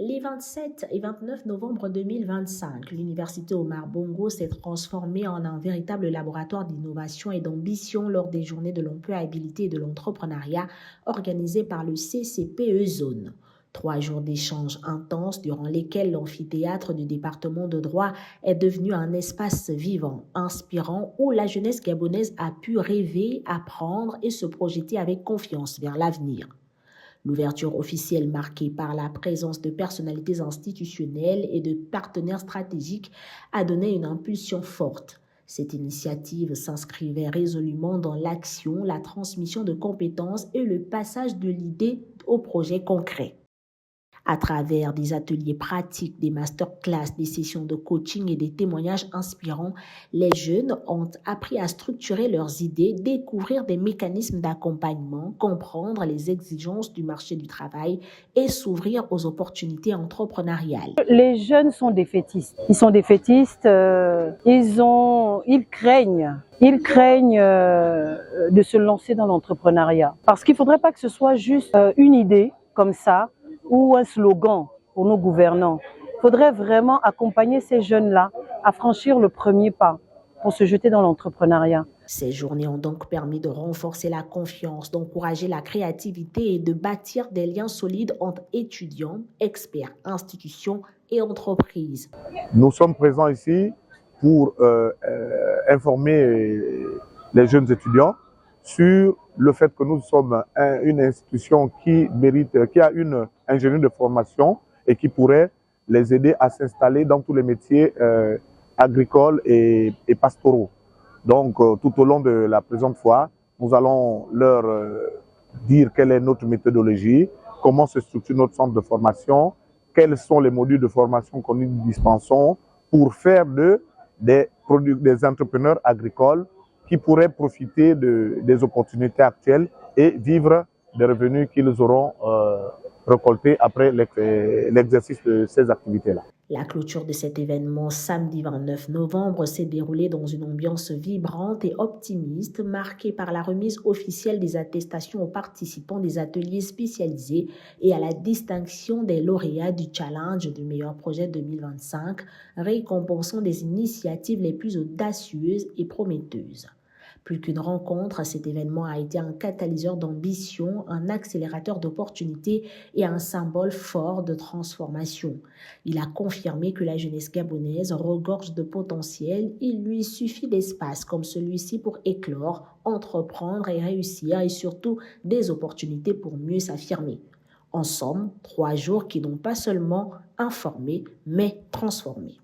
Les 27 et 29 novembre 2025, l'Université Omar Bongo s'est transformée en un véritable laboratoire d'innovation et d'ambition lors des journées de l'employabilité et de l'entrepreneuriat organisées par le CCPE Zone. 3 jours d'échanges intenses durant lesquels l'amphithéâtre du département de droit est devenu un espace vivant, inspirant, où la jeunesse gabonaise a pu rêver, apprendre et se projeter avec confiance vers l'avenir. L'ouverture officielle marquée par la présence de personnalités institutionnelles et de partenaires stratégiques a donné une impulsion forte. Cette initiative s'inscrivait résolument dans l'action, la transmission de compétences et le passage de l'idée au projet concret. À travers des ateliers pratiques, des masterclass, des sessions de coaching et des témoignages inspirants, les jeunes ont appris à structurer leurs idées, découvrir des mécanismes d'accompagnement, comprendre les exigences du marché du travail et s'ouvrir aux opportunités entrepreneuriales. Les jeunes sont défaitistes. Ils sont défaitistes, ils craignent de se lancer dans l'entrepreneuriat. Parce qu'il ne faudrait pas que ce soit juste une idée comme ça, ou un slogan pour nos gouvernants. Il faudrait vraiment accompagner ces jeunes-là à franchir le premier pas pour se jeter dans l'entrepreneuriat. Ces journées ont donc permis de renforcer la confiance, d'encourager la créativité et de bâtir des liens solides entre étudiants, experts, institutions et entreprises. Nous sommes présents ici pour informer les jeunes étudiants sur le fait que nous sommes une institution qui a une ingénierie de formation et qui pourrait les aider à s'installer dans tous les métiers agricoles et pastoraux. Donc, tout au long de la présente fois, nous allons leur dire quelle est notre méthodologie, comment se structure notre centre de formation, quels sont les modules de formation que nous dispensons pour faire des entrepreneurs agricoles qui pourraient profiter des opportunités actuelles et vivre des revenus qu'ils auront récoltés après l'exercice de ces activités-là. La clôture de cet événement samedi 29 novembre s'est déroulée dans une ambiance vibrante et optimiste, marquée par la remise officielle des attestations aux participants des ateliers spécialisés et à la distinction des lauréats du Challenge du meilleur projet 2025, récompensant des initiatives les plus audacieuses et prometteuses. Plus qu'une rencontre, cet événement a été un catalyseur d'ambition, un accélérateur d'opportunités et un symbole fort de transformation. Il a confirmé que la jeunesse gabonaise regorge de potentiel. Il lui suffit d'espace comme celui-ci pour éclore, entreprendre et réussir et surtout des opportunités pour mieux s'affirmer. En somme, 3 jours qui n'ont pas seulement informé, mais transformé.